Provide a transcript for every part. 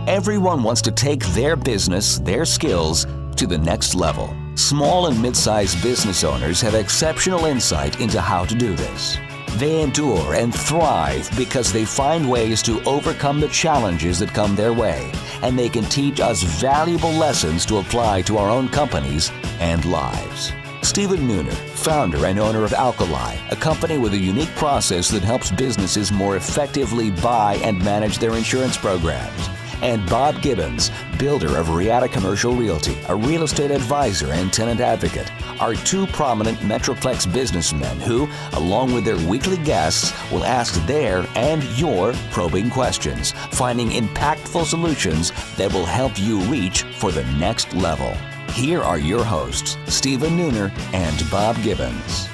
Everyone wants to take their business, their skills, to the next level. Small and mid-sized business owners have exceptional insight into how to do this. They endure and thrive because they find ways to overcome the challenges that come their way, and they can teach us valuable lessons to apply to our own companies and lives. Stephen Nooner, founder and owner of Alkali, a company with a unique process that helps businesses more effectively buy and manage their insurance programs. And Bob Gibbons, builder of Riata Commercial Realty, a real estate advisor and tenant advocate, are two prominent Metroplex businessmen who, along with their weekly guests, will ask their and your probing questions, finding impactful solutions that will help you reach for the next level. Here are your hosts, Stephen Nooner and Bob Gibbons.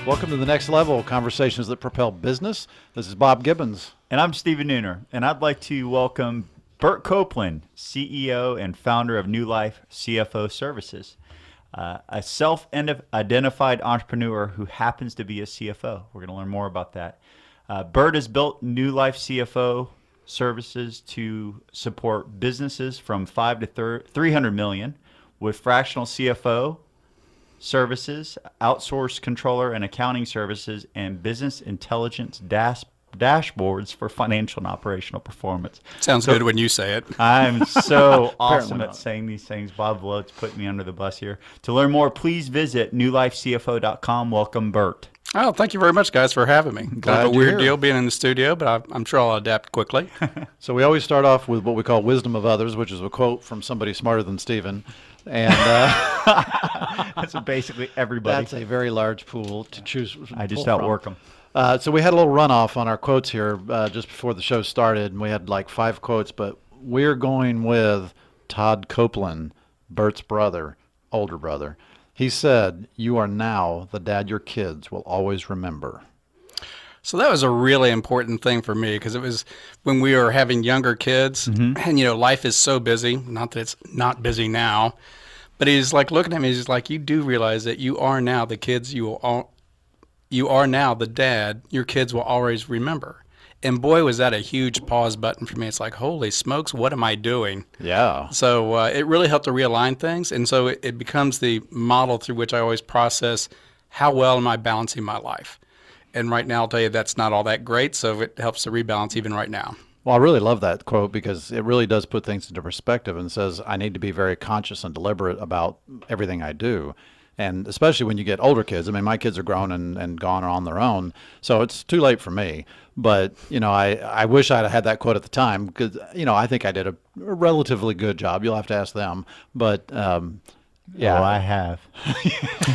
Welcome to the Next Level, Conversations that Propel Business. This is Bob Gibbons. And I'm Stephen Nooner, and I'd like to welcome Burt Copeland, CEO and founder of New Life CFO Services, a self-identified entrepreneur who happens to be a CFO. We're going to learn more about that. Burt has built New Life CFO Services to support businesses from 5 to 300 million with fractional CFO services, outsourced controller and accounting services, and business intelligence dashboards for financial and operational performance. Sounds good when you say it. I'm so awesome at saying these things. Bob Vlote's putting me under the bus here. To learn more, please visit newlifecfo.com. Welcome, Burt. Oh, thank you very much, guys, for having me. Kind of a weird deal being in the studio, but I'm sure I'll adapt quickly. So we always start off with what we call wisdom of others, which is a quote from somebody smarter than Stephen. And that's basically everybody. That's a very large pool to choose. I just outwork them. So we had a little runoff on our quotes here just before the show started, and we had like 5 quotes, but we're going with Todd Copeland, Burt's brother, older brother. He said, "You are now the dad your kids will always remember." So that was a really important thing for me because it was when we were having younger kids, and life is so busy. Not that it's not busy now, but he's like looking at me. He's like, "You do realize that you are now the kids you are now the dad your kids will always remember." And boy, was that a huge pause button for me. It's like, holy smokes, what am I doing? Yeah. So it really helped to realign things. And so it becomes the model through which I always process how well am I balancing my life. And right now, I'll tell you, that's not all that great. So it helps to rebalance even right now. Well, I really love that quote because it really does put things into perspective and says I need to be very conscious and deliberate about everything I do. And especially when you get older kids. I mean, my kids are grown and gone on their own, so it's too late for me. But, I wish I'd had that quote at the time because, I think I did a relatively good job. You'll have to ask them. But, yeah. Well, I have.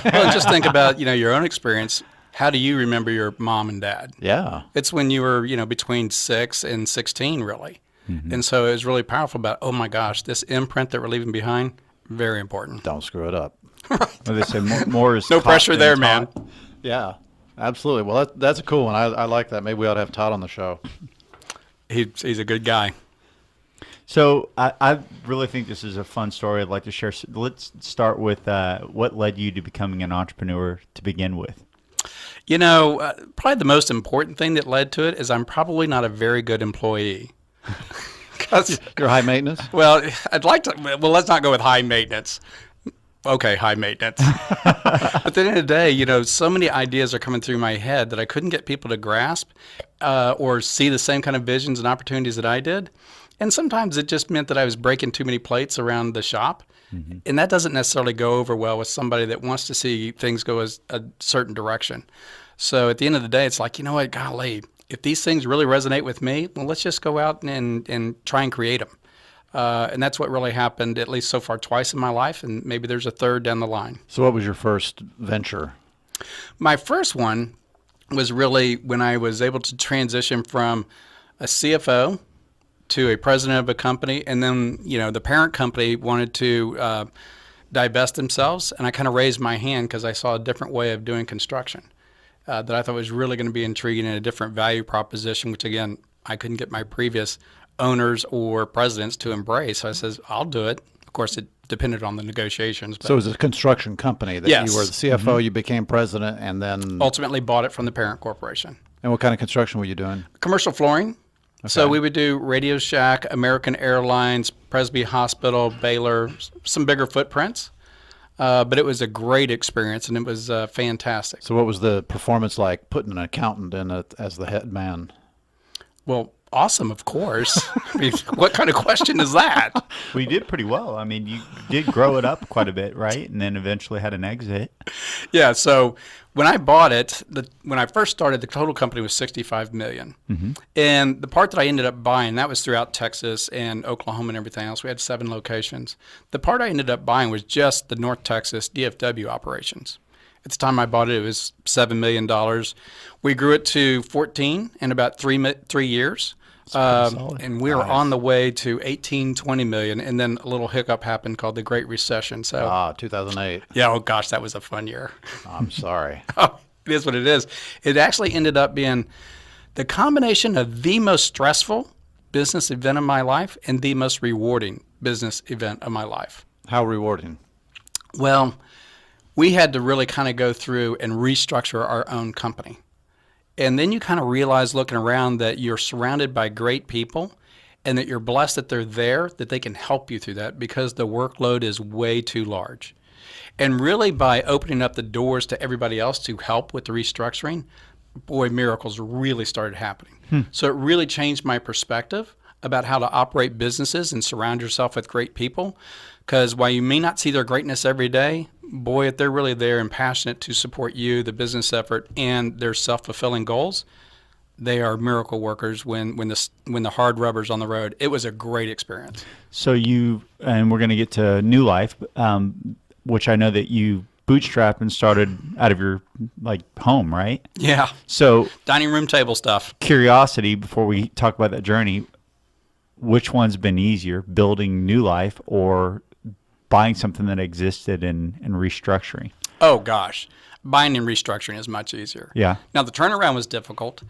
Well, just think about, your own experience. How do you remember your mom and dad? Yeah. It's when you were, between 6 and 16, really. Mm-hmm. And so it was really powerful about, oh, my gosh, this imprint that we're leaving behind, very important. Don't screw it up. Right. Well, they say more is no pressure there, man. Yeah, absolutely. Well, that's a cool one. I like that. Maybe we ought to have Todd on the show. He's a good guy. So I really think this is a fun story I'd like to share. So let's start with what led you to becoming an entrepreneur to begin with. Probably the most important thing that led to it is I'm probably not a very good employee. You're high maintenance? Well, let's not go with high maintenance. Okay, high maintenance. But at the end of the day, so many ideas are coming through my head that I couldn't get people to grasp or see the same kind of visions and opportunities that I did. And sometimes it just meant that I was breaking too many plates around the shop. Mm-hmm. And that doesn't necessarily go over well with somebody that wants to see things go a certain direction. So at the end of the day, it's like, golly, if these things really resonate with me, well, let's just go out and try and create them. And that's what really happened, at least so far, twice in my life, and maybe there's a third down the line. So what was your first venture? My first one was really when I was able to transition from a CFO to a president of a company, and then, the parent company wanted to divest themselves, and I kind of raised my hand because I saw a different way of doing construction that I thought was really going to be intriguing and a different value proposition, which, again, I couldn't get my previous owners or presidents to embrace. So I says, I'll do it. Of course, it depended on the negotiations. But so it was a construction company that yes. You were the CFO, you became president, and then ultimately bought it from the parent corporation. And what kind of construction were you doing? Commercial flooring. So we would do Radio Shack, American Airlines, Presby Hospital, Baylor, some bigger footprints. But it was a great experience, and it was fantastic. So what was the performance like putting an accountant in it as the head man? Well, awesome, of course. I mean, what kind of question is that? Well, you did pretty well. I mean, you did grow it up quite a bit, right? And then eventually had an exit. Yeah, so when I bought it, when I first started, the total company was $65 million. Mm-hmm. And the part that I ended up buying, that was throughout Texas and Oklahoma and everything else. We had 7 locations. The part I ended up buying was just the North Texas DFW operations. At the time I bought it, it was $7 million. We grew it to 14 in about 3 years. And we were on the way to 18, 20 million. And then a little hiccup happened called the Great Recession. So 2008. Yeah, oh gosh, that was a fun year. I'm sorry. Oh, it is what it is. It actually ended up being the combination of the most stressful business event of my life and the most rewarding business event of my life. How rewarding? Well, we had to really kind of go through and restructure our own company. And then you kind of realize looking around that you're surrounded by great people and that you're blessed that they're there, that they can help you through that because the workload is way too large. And really by opening up the doors to everybody else to help with the restructuring, boy, miracles really started happening. So it really changed my perspective about how to operate businesses and surround yourself with great people. Because while you may not see their greatness every day, boy, if they're really there and passionate to support you, the business effort, and their self-fulfilling goals, they are miracle workers when the hard rubber's on the road. It was a great experience. So and we're going to get to New Life, which I know that you bootstrapped and started out of your home, right? Yeah. So dining room table stuff. Curiosity, before we talk about that journey, which one's been easier, building New Life or buying something that existed and restructuring? Oh, gosh. Buying and restructuring is much easier. Yeah. Now, the turnaround was difficult,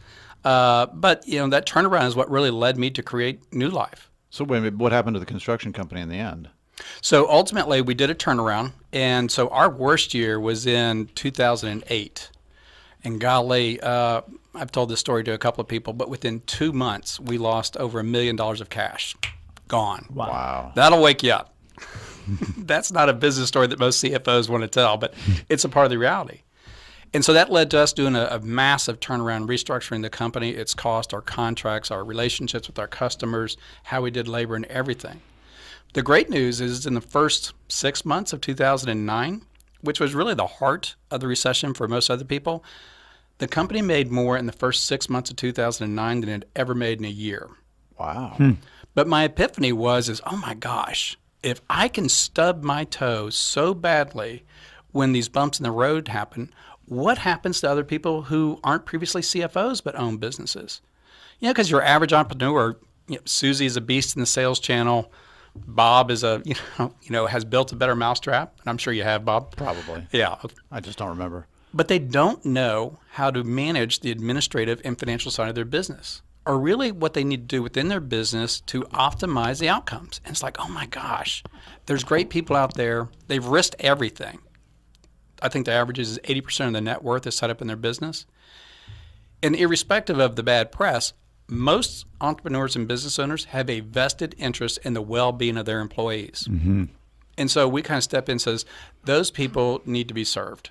but that turnaround is what really led me to create New Life. So wait a minute, what happened to the construction company in the end? So ultimately, we did a turnaround, and so our worst year was in 2008. And golly, I've told this story to a couple of people, but within 2 months, we lost over $1 million of cash. Gone. Wow. That'll wake you up. That's not a business story that most CFOs want to tell, but it's a part of the reality. And so that led to us doing a massive turnaround, restructuring the company, its cost, our contracts, our relationships with our customers, how we did labor and everything. The great news is in the first 6 months of 2009, which was really the heart of the recession for most other people, the company made more in the first 6 months of 2009 than it ever made in a year. Wow. But my epiphany was, oh my gosh, if I can stub my toe so badly when these bumps in the road happen, what happens to other people who aren't previously CFOs but own businesses? Because your average entrepreneur, Susie is a beast in the sales channel. Bob is has built a better mousetrap, and I'm sure you have, Bob. Probably. Yeah. I just don't remember. But they don't know how to manage the administrative and financial side of their business, or really what they need to do within their business to optimize the outcomes. And it's like, oh my gosh, there's great people out there. They've risked everything. I think the average is 80% of the net worth is set up in their business. And irrespective of the bad press, most entrepreneurs and business owners have a vested interest in the well-being of their employees. Mm-hmm. And so we kind of step in and says, those people need to be served.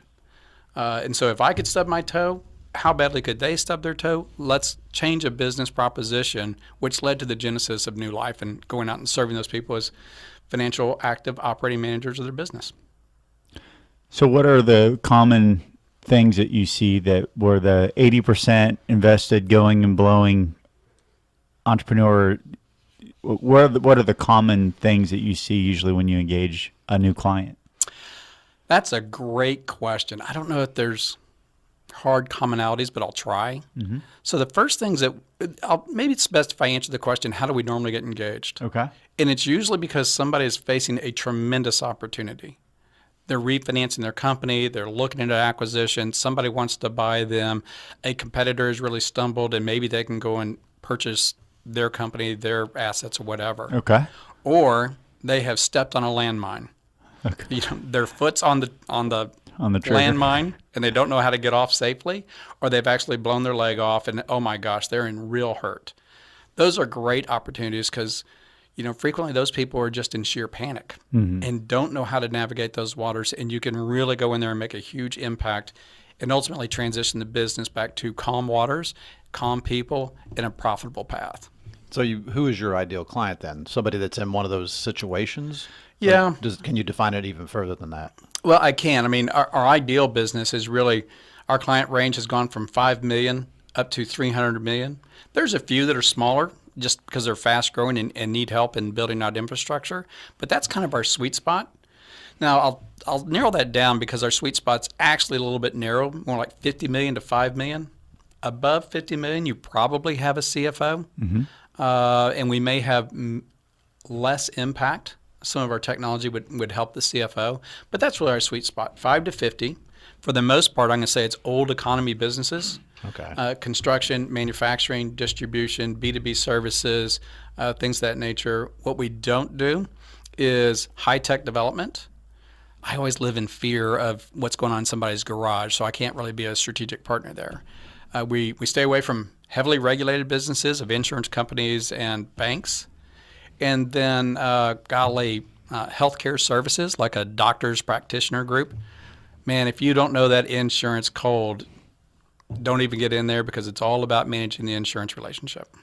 And so if I could stub my toe, how badly could they stub their toe? Let's change a business proposition, which led to the genesis of New Life and going out and serving those people as financial active operating managers of their business. So what are the common things that you see that were the 80% invested going and blowing entrepreneur? What are the common things that you see usually when you engage a new client? That's a great question. I don't know if there's hard commonalities, but I'll try. Mm-hmm. So the first things that maybe it's best if I answer the question, how do we normally get engaged? Okay. And it's usually because somebody is facing a tremendous opportunity. They're refinancing their company. They're looking into acquisition. Somebody wants to buy them. A competitor has really stumbled, and maybe they can go and purchase their company, their assets, or whatever. Okay. Or they have stepped on a landmine. Okay. Their foot's on the landmine, and they don't know how to get off safely, or they've actually blown their leg off, and oh my gosh, they're in real hurt. Those are great opportunities because, frequently those people are just in sheer panic and don't know how to navigate those waters. And you can really go in there and make a huge impact and ultimately transition the business back to calm waters, calm people, and a profitable path. So who is your ideal client then? Somebody that's in one of those situations? Yeah. Can you define it even further than that? Well, I can. I mean, our ideal business is really, our client range has gone from 5 million up to 300 million. There's a few that are smaller just because they're fast growing and need help in building out infrastructure, but that's kind of our sweet spot. Now, I'll narrow that down because our sweet spot's actually a little bit narrow, more like 50 million to 5 million. Above 50 million, you probably have a CFO, and we may have less impact. Some of our technology would help the CFO, but that's really our sweet spot, 5 to 50. For the most part, I'm going to say it's old economy businesses. Okay. Construction, manufacturing, distribution, B2B services, things of that nature. What we don't do is high-tech development. I always live in fear of what's going on in somebody's garage, so I can't really be a strategic partner there. We stay away from heavily regulated businesses of insurance companies and banks. And then, healthcare services like a doctor's practitioner group. Man, if you don't know that insurance cold, don't even get in there because it's all about managing the insurance relationship.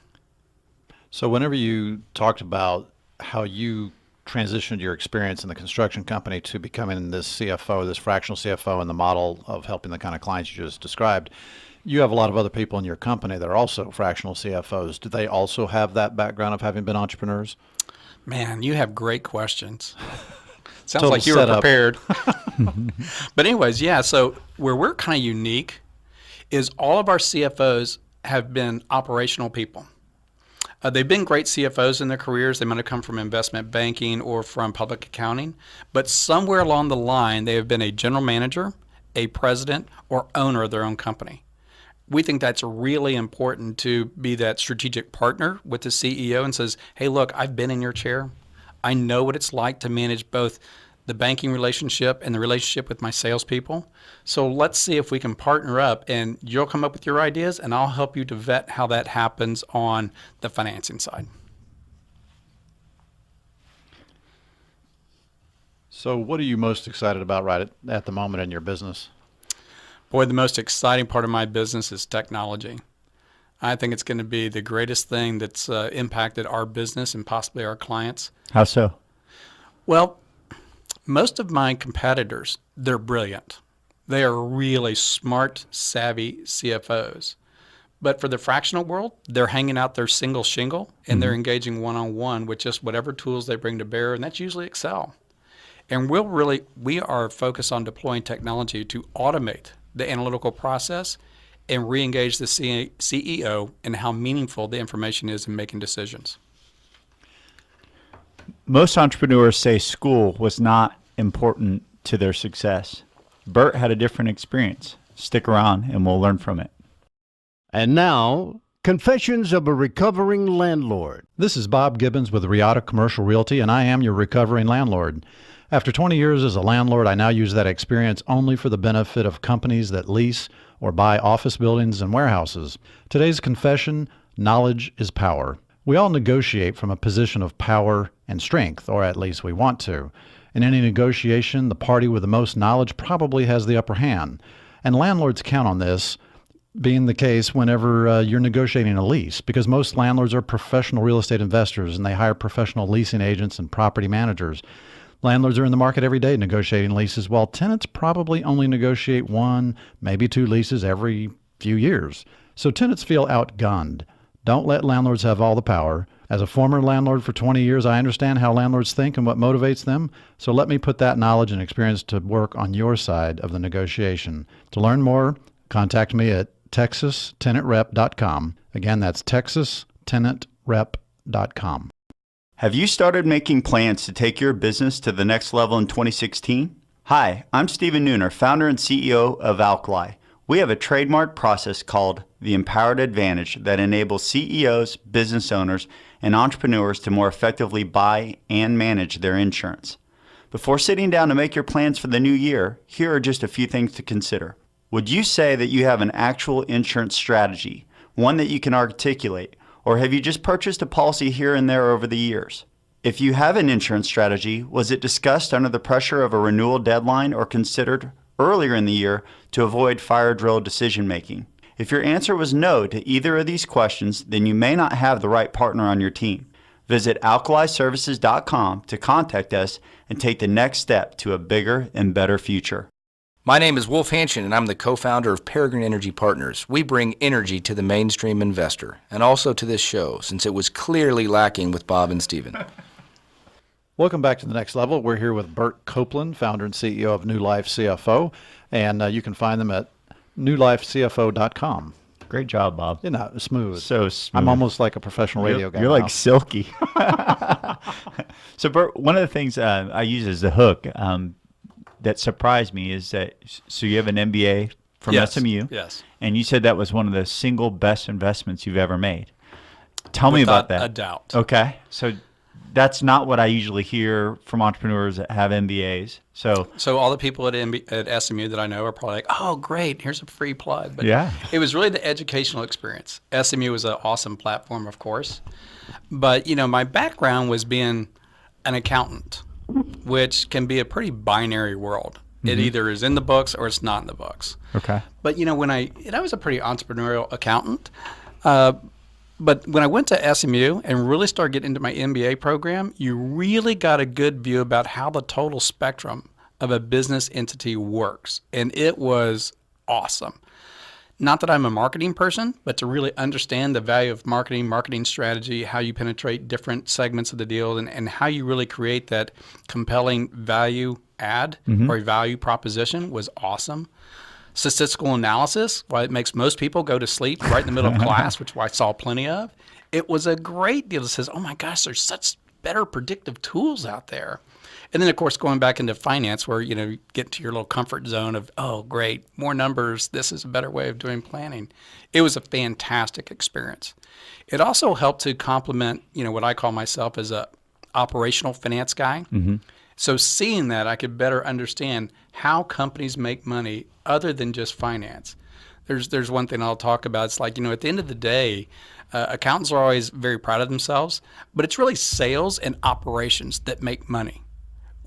So whenever you talked about how you transitioned your experience in the construction company to becoming this CFO, this fractional CFO, and the model of helping the kind of clients you just described, you have a lot of other people in your company that are also fractional CFOs. Do they also have that background of having been entrepreneurs? Man, you have great questions. Sounds Total like you were setup. prepared. But anyways, yeah, so where we're kind of unique is all of our CFOs have been operational people. They've been great CFOs in their careers. They might have come from investment banking or from public accounting, but somewhere along the line, they have been a general manager, a president, or owner of their own company. We think that's really important to be that strategic partner with the CEO and says, hey, look, I've been in your chair. I know what it's like to manage both the banking relationship and the relationship with my salespeople. So let's see if we can partner up and you'll come up with your ideas and I'll help you to vet how that happens on the financing side. So what are you most excited about right at the moment in your business? Boy, the most exciting part of my business is technology. I think it's going to be the greatest thing that's impacted our business and possibly our clients. How so? Well, most of my competitors, they're brilliant. They are really smart, savvy CFOs. But for the fractional world, they're hanging out their single shingle and they're engaging one-on-one with just whatever tools they bring to bear, and that's usually Excel. And we are focused on deploying technology to automate the analytical process and re-engage the CEO in how meaningful the information is in making decisions. Most entrepreneurs say school was not important to their success. Burt had a different experience. Stick around and we'll learn from it. And now, Confessions of a Recovering Landlord. This is Bob Gibbons with Riata Commercial Realty, and I am your recovering landlord. After 20 years as a landlord, I now use that experience only for the benefit of companies that lease or buy office buildings and warehouses. Today's confession: knowledge is power. We all negotiate from a position of power and strength, or at least we want to. In any negotiation, the party with the most knowledge probably has the upper hand. And landlords count on this being the case whenever you're negotiating a lease, because most landlords are professional real estate investors and they hire professional leasing agents and property managers. Landlords are in the market every day negotiating leases, while tenants probably only negotiate 1, maybe 2 leases every few years. So tenants feel outgunned. Don't let landlords have all the power. As a former landlord for 20 years, I understand how landlords think and what motivates them. So let me put that knowledge and experience to work on your side of the negotiation. To learn more, contact me at texastenantrep.com. Again, that's texastenantrep.com. Have you started making plans to take your business to the next level in 2016? Hi, I'm Stephen Nooner, founder and CEO of Alkali. We have a trademark process called the Empowered Advantage that enables CEOs, business owners, and entrepreneurs to more effectively buy and manage their insurance. Before sitting down to make your plans for the new year, here are just a few things to consider. Would you say that you have an actual insurance strategy, one that you can articulate, Or have you just purchased a policy here and there over the years? If you have an insurance strategy, was it discussed under the pressure of a renewal deadline or considered earlier in the year to avoid fire drill decision making? If your answer was no to either of these questions, then you may not have the right partner on your team. Visit alkaliservices.com to contact us and take the next step to a bigger and better future. My name is Wolf Hanshin, and I'm the co-founder of Peregrine Energy Partners. We bring energy to the mainstream investor, and also to this show, since it was clearly lacking with Bob and Steven. Welcome back to The Next Level. We're here with Burt Copeland, founder and CEO of New Life CFO, and you can find them at newlifecfo.com. Great job, Bob. Isn't that smooth? So smooth. I'm almost like a professional radio guy. You're now. like silky. So, Bert, one of the things I use as a hook that surprised me is that, so you have an MBA from SMU. Yes. And you said that was one of the single best investments you've ever made. Tell me about that. Without a doubt. Okay. So that's not what I usually hear from entrepreneurs that have MBAs. So all the people at SMU that I know are probably like, oh, great, here's a free plug. But yeah, it was really the educational experience. SMU was an awesome platform, of course. But, my background was being an accountant, which can be a pretty binary world. Mm-hmm. It either is in the books or it's not in the books. Okay. But, when I was a pretty entrepreneurial accountant. But when I went to SMU and really started getting into my MBA program, you really got a good view about how the total spectrum of a business entity works. And it was awesome. Not that I'm a marketing person, but to really understand the value of marketing strategy, how you penetrate different segments of the deal, and how you really create that compelling value add or value proposition was awesome. Statistical analysis, why it makes most people go to sleep right in the middle of class, which I saw plenty of. It was a great deal that says, oh my gosh, there's such better predictive tools out there. And then, of course, going back into finance where, you get to your little comfort zone of, oh, great, more numbers. This is a better way of doing planning. It was a fantastic experience. It also helped to complement, what I call myself as a operational finance guy. Mm-hmm. So seeing that, I could better understand how companies make money other than just finance. There's one thing I'll talk about. It's like, at the end of the day, accountants are always very proud of themselves, but it's really sales and operations that make money.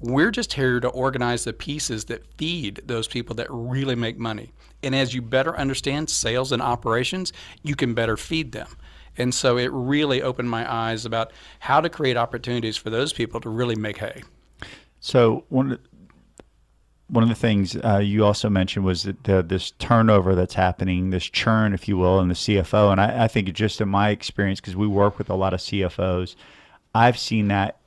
We're just here to organize the pieces that feed those people that really make money. And as you better understand sales and operations, you can better feed them. And so it really opened my eyes about how to create opportunities for those people to really make hay. So one of the things you also mentioned was that this turnover that's happening, this churn, if you will, in the CFO. And I think just in my experience, because we work with a lot of CFOs, I've seen that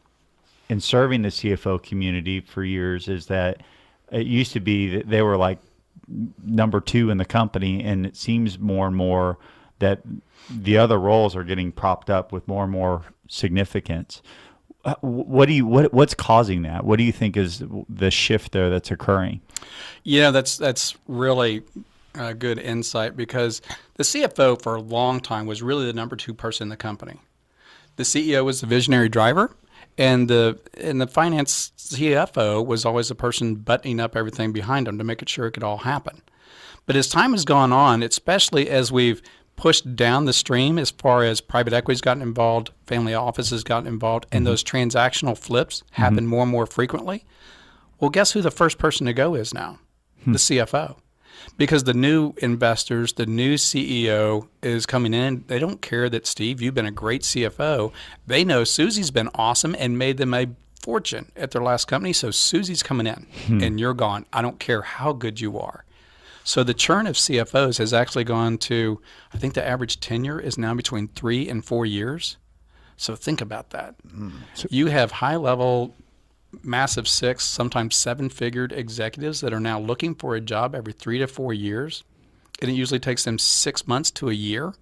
in serving the CFO community for years, is that it used to be that they were like number two in the company, and it seems more and more that the other roles are getting propped up with more and more significance. What's causing that? What do you think is the shift there that's occurring? That's really a good insight, because the CFO for a long time was really the number two person in the company. The CEO was the visionary driver, and the finance CFO was always the person buttoning up everything behind him to make sure it could all happen. But as time has gone on, especially as we've pushed down the stream as far as private equity's gotten involved, family offices gotten involved, and those transactional flips happen more and more frequently. Well, guess who the first person to go is now? The CFO. Because the new investors, the new CEO is coming in. They don't care that, Steve, you've been a great CFO. They know Susie's been awesome and made them a fortune at their last company. So Susie's coming in and you're gone. I don't care how good you are. So the churn of CFOs has actually gone to, I think the average tenure is now between 3 and 4 years. So think about that. So you have high-level, massive 6, sometimes 7-figured executives that are now looking for a job every 3 to 4 years, and it usually takes them 6 months to a year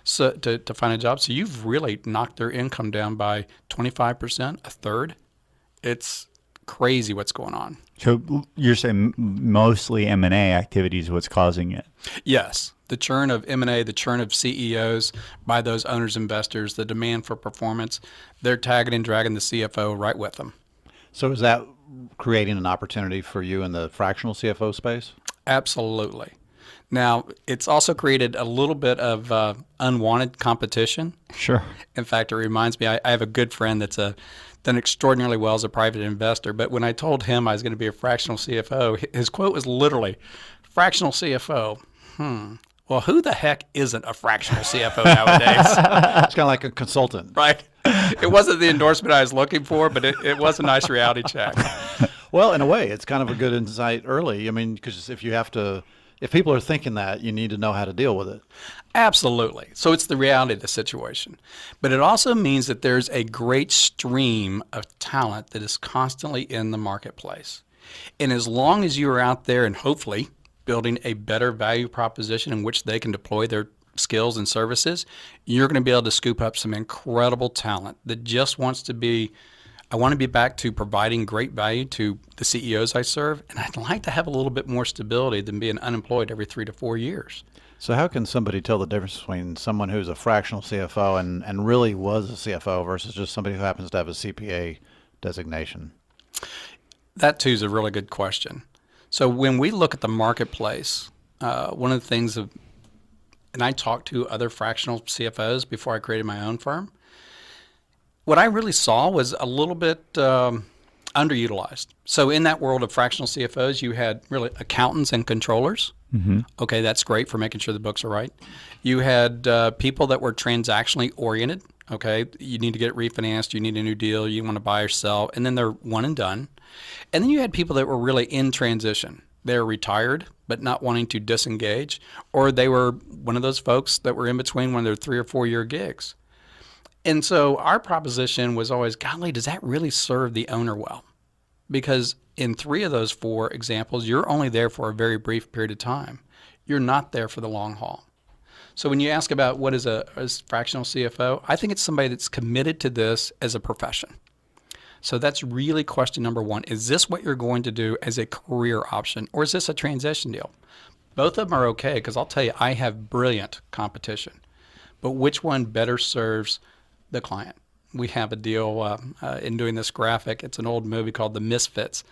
to find a job. So you've really knocked their income down by 25%, a third. It's crazy what's going on. So you're saying mostly M&A activity is what's causing it? Yes. The churn of M&A, the churn of CEOs by those owners, investors, the demand for performance, they're tagging and dragging the CFO right with them. So is that creating an opportunity for you in the fractional CFO space? Absolutely. Now, it's also created a little bit of unwanted competition. Sure. In fact, it reminds me, I have a good friend that's done extraordinarily well as a private investor, but when I told him I was going to be a fractional CFO, his quote was literally, fractional CFO, well, who the heck isn't a fractional CFO nowadays? It's kind of like a consultant. Right? It wasn't the endorsement I was looking for, but it was a nice reality check. Well, in a way, it's kind of a good insight early. I mean, because if people are thinking that, you need to know how to deal with it. Absolutely. So it's the reality of the situation. But it also means that there's a great stream of talent that is constantly in the marketplace. And as long as you are out there and hopefully building a better value proposition in which they can deploy their skills and services, you're going to be able to scoop up some incredible talent that just wants to be, I want to be back to providing great value to the CEOs I serve, and I'd like to have a little bit more stability than being unemployed every 3 to 4 years. So how can somebody tell the difference between someone who's a fractional CFO and really was a CFO versus just somebody who happens to have a CPA designation? That, too, is a really good question. So when we look at the marketplace, one of the things, and I talked to other fractional CFOs before I created my own firm, what I really saw was a little bit underutilized. So in that world of fractional CFOs, you had really accountants and controllers. Mm-hmm. Okay, that's great for making sure the books are right. You had people that were transactionally oriented. Okay, you need to get it refinanced, you need a new deal, you want to buy or sell, and then they're one and done. And then you had people that were really in transition. They're retired, but not wanting to disengage, or they were one of those folks that were in between one of their 3 or 4 year gigs. And so our proposition was always, golly, does that really serve the owner well? Because in 3 of those 4 examples, you're only there for a very brief period of time. You're not there for the long haul. So when you ask about what is a fractional CFO, I think it's somebody that's committed to this as a profession. So that's really question number 1. Is this what you're going to do as a career option, or is this a transition deal? Both of them are okay, because I'll tell you, I have brilliant competition. But which one better serves the client? We have a deal in doing this graphic. It's an old movie called The Misfits,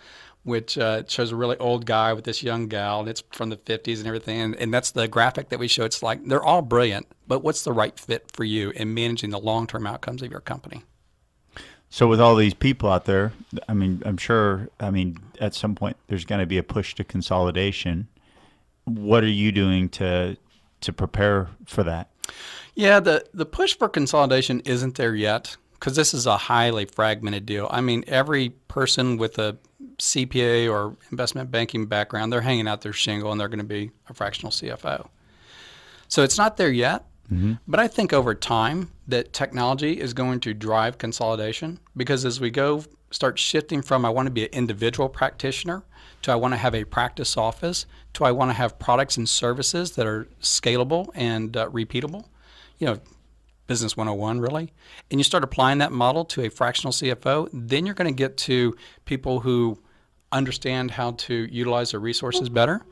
which shows a really old guy with this young gal, and it's from the 50s and everything. And that's the graphic that we show. It's like they're all brilliant, but what's the right fit for you in managing the long-term outcomes of your company? So with all these people out there, I mean, I'm sure, at some point there's going to be a push to consolidation. What are you doing to prepare for that? Yeah, the push for consolidation isn't there yet, because this is a highly fragmented deal. I mean, every person with a CPA or investment banking background, they're hanging out their shingle and they're going to be a fractional CFO. So it's not there yet. Mm-hmm. But I think over time that technology is going to drive consolidation, because as we start shifting from I want to be an individual practitioner to I want to have a practice office to I want to have products and services that are scalable and repeatable, business 101 really, and you start applying that model to a fractional CFO, then you're going to get to people who understand how to utilize their resources better,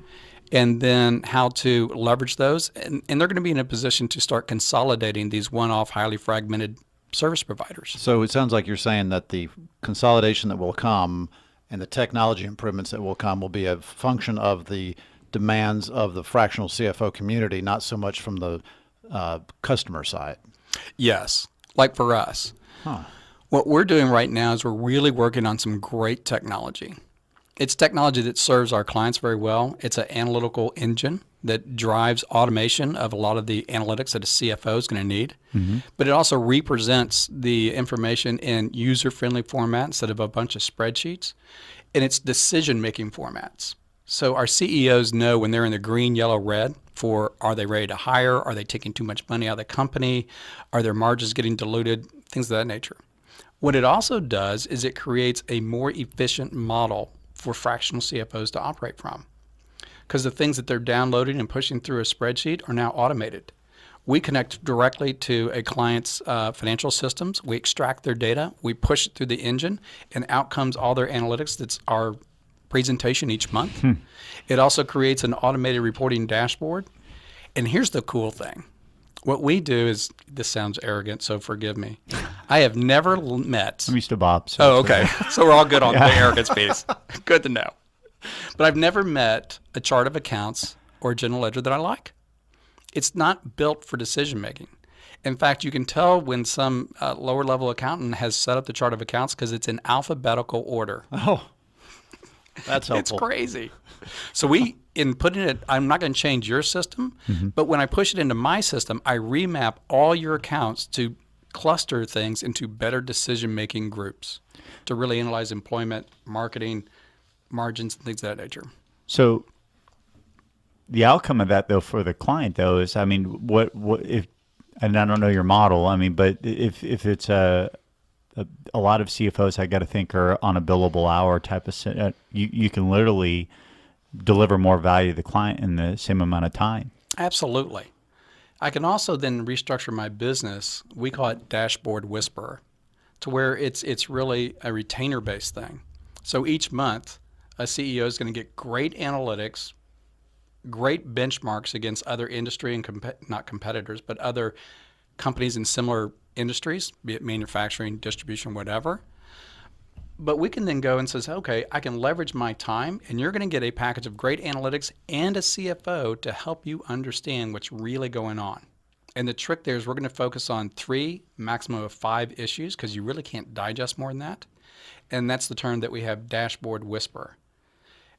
and then how to leverage those. And they're going to be in a position to start consolidating these one-off, highly fragmented service providers. So it sounds like you're saying that the consolidation that will come and the technology improvements that will come will be a function of the demands of the fractional CFO community, not so much from the customer side. Yes, like for us. What we're doing right now is we're really working on some great technology. It's technology that serves our clients very well. It's an analytical engine that drives automation of a lot of the analytics that a CFO is going to need. Mm-hmm. But it also represents the information in user-friendly format instead of a bunch of spreadsheets. And it's decision-making formats. So our CEOs know when they're in the green, yellow, red for are they ready to hire? Are they taking too much money out of the company? Are their margins getting diluted? Things of that nature. What it also does is it creates a more efficient model for fractional CFOs to operate from, because the things that they're downloading and pushing through a spreadsheet are now automated. We connect directly to a client's financial systems. We extract their data. We push it through the engine, and out comes all their analytics. That's our presentation each month. It also creates an automated reporting dashboard. And here's the cool thing. What we do is, this sounds arrogant, so forgive me. I have never met... I'm used to Bob. So okay. So we're all good on the arrogance piece. Good to know. But I've never met a chart of accounts or a general ledger that I like. It's not built for decision making. In fact, you can tell when some lower level accountant has set up the chart of accounts because it's in alphabetical order. Oh, that's helpful. It's crazy. So in putting it, I'm not going to change your system, but when I push it into my system, I remap all your accounts to cluster things into better decision-making groups to really analyze employment, marketing, margins, and things of that nature. So the outcome of that, though, for the client, though, is, I mean, what if, and I don't know your model, I mean, but if it's a lot of CFOs, I got to think, are on a billable hour type of, you can literally deliver more value to the client in the same amount of time. Absolutely. I can also then restructure my business. We call it Dashboard Whisperer, to where it's really a retainer-based thing. So each month, a CEO is going to get great analytics, great benchmarks against other industry and not competitors, but other companies in similar industries, be it manufacturing, distribution, whatever. But we can then go and say, okay, I can leverage my time, and you're going to get a package of great analytics and a CFO to help you understand what's really going on. And the trick there is we're going to focus on 3, maximum of 5 issues, because you really can't digest more than that. And that's the term that we have, Dashboard Whisperer.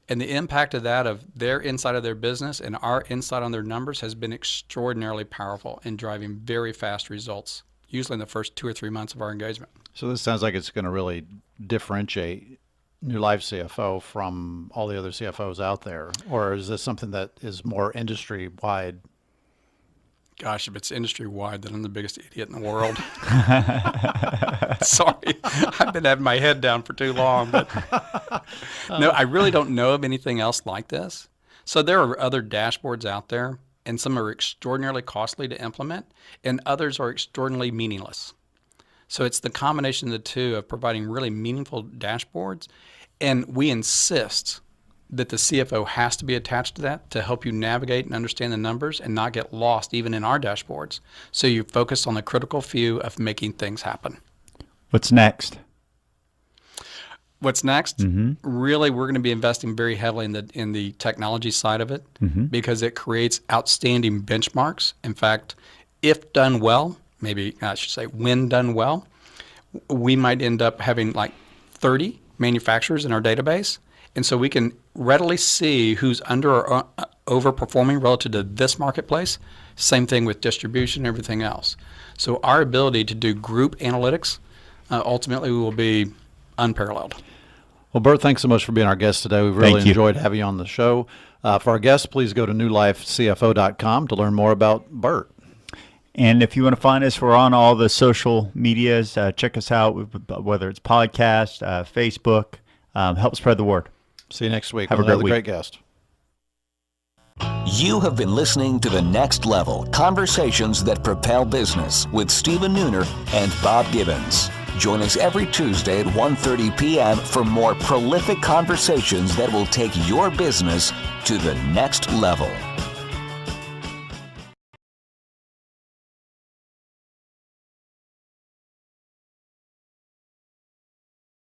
And the impact of that, of their insight of their business and our insight on their numbers, has been extraordinarily powerful in driving very fast results, usually in the first 2 or 3 months of our engagement. So this sounds like it's going to really differentiate New Life CFO from all the other CFOs out there, or is this something that is more industry-wide? Gosh, if it's industry-wide, then I'm the biggest idiot in the world. Sorry, I've been having my head down for too long. But no, I really don't know of anything else like this. So there are other dashboards out there, and some are extraordinarily costly to implement, and others are extraordinarily meaningless. So it's the combination of the two of providing really meaningful dashboards, and we insist that the CFO has to be attached to that to help you navigate and understand the numbers and not get lost even in our dashboards. So you focus on the critical few of making things happen. What's next? What's next? Really, we're going to be investing very heavily in the technology side of it because it creates outstanding benchmarks. In fact, if done well, maybe I should say when done well, we might end up having like 30 manufacturers in our database. And so we can readily see who's under or overperforming relative to this marketplace. Same thing with distribution and everything else. So our ability to do group analytics ultimately will be unparalleled. Well, Burt, thanks so much for being our guest today. We've really enjoyed having you on the show. For our guests, please go to newlifecfo.com to learn more about Burt. And if you want to find us, we're on all the social medias. Check us out, whether it's podcast, Facebook. Help spread the word. See you next week. Have a great week. Great guest. You have been listening to The Next Level, Conversations That Propel Business with Stephen Nooner and Bob Gibbons. Join us every Tuesday at 1:30 p.m. for more prolific conversations that will take your business to the next level.